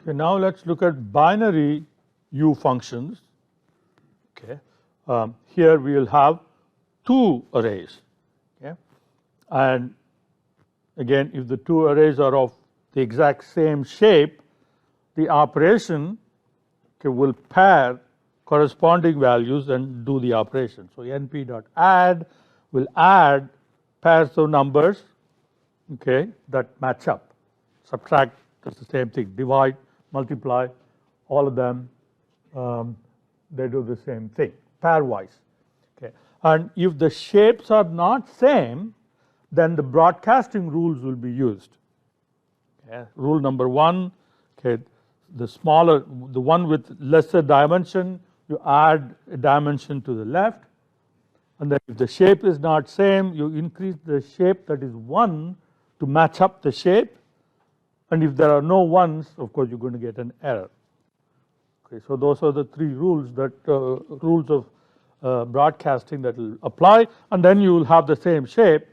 Okay, now let's look at binary U functions. Okay, here we will have two arrays. Okay, and again, if the two arrays are of the exact same shape, the operation will pair corresponding values and do the operation. So np.add will add pairs of numbers, okay, that match up. Subtract, that's the same thing. Divide, multiply, all of them, they do the same thing, pairwise. Okay, and if the shapes are not same, then the broadcasting rules will be used. Okay. Rule number one, okay, the smaller, the one with lesser dimension, you add a dimension to the left, and then if the shape is not same, you increase the shape that is 1 to match up the shape, and if there are no ones, of course you're going to get an error. Okay, so those are the three rules that rules of broadcasting that will apply, and then you will have the same shape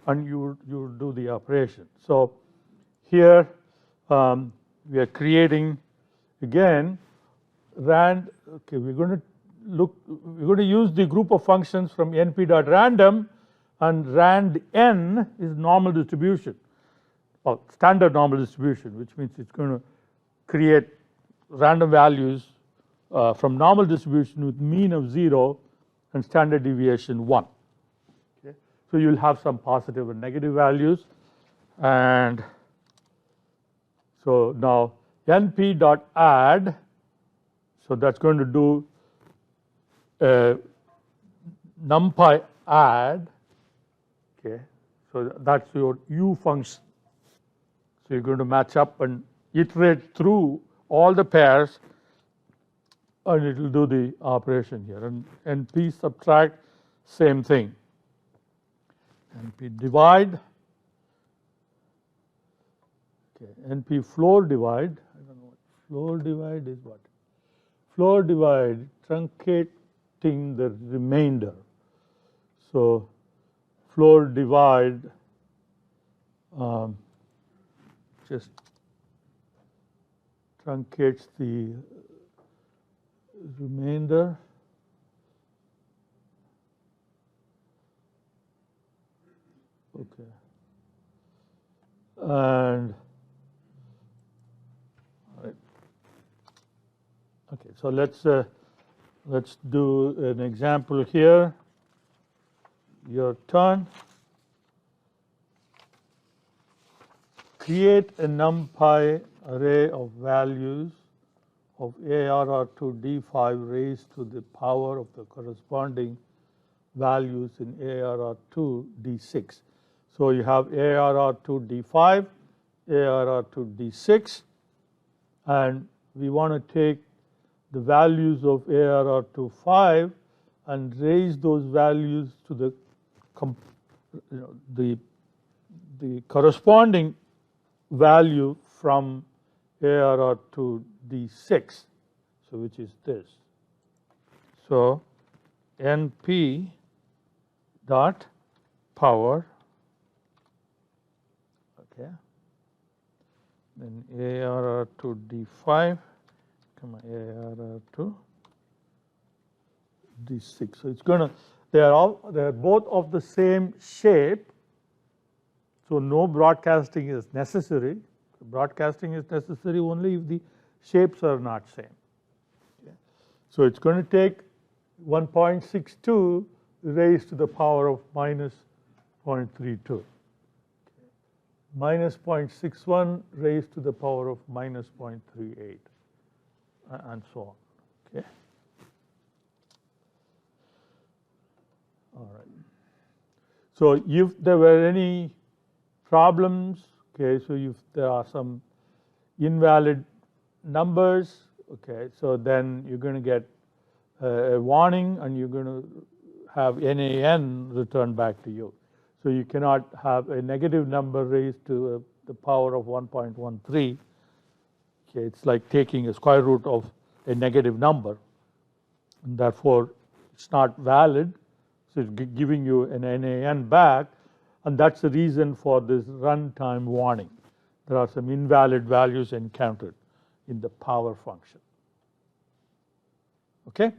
and you do the operation. So here we are creating again rand. Okay, we're going to use the group of functions from np.random, and rand n is normal distribution, well, standard normal distribution, which means it's going to create random values from normal distribution with mean of 0 and standard deviation 1. Okay. So you'll have some positive and negative values, and so now np.add, so that's going to do numpy add. Okay, so that's your U function. So you're going to match up and iterate through all the pairs, and it will do the operation here. And np subtract, same thing. Np divide. Okay, np floor divide. I don't know what floor divide is. What floor divide? Truncating the remainder. So floor divide just truncates the remainder. Okay, and okay, so let's do an example here. Your turn. Create a NumPy array of values of ARR to D5 raised to the power of the corresponding values in ARR to D6. So you have ARR to D5, ARR to D6, and we want to take the values of ARR to 5 and raise those values to the the corresponding value from ARR to D6, so which is this. So np dot power, okay, then ARR to D5, ARR to D6. So it's going to, they are both of the same shape, so no broadcasting is necessary. Broadcasting is necessary only if the shapes are not same. Okay. So it's going to take 1.62 raised to the power of minus 0.32. Okay. Minus 0.61 raised to the power of minus 0.38, and so on. Okay. All right. So if there were any problems, okay, so if there are some invalid numbers, okay, so then you're going to get a warning and you're going to have NaN returned back to you. So you cannot have a negative number raised to the power of 1.13. Okay, it's like taking a square root of a negative number, and therefore it's not valid. So it's giving you an NaN back, and that's the reason for this runtime warning. There are some invalid values encountered. in the power function. Okay?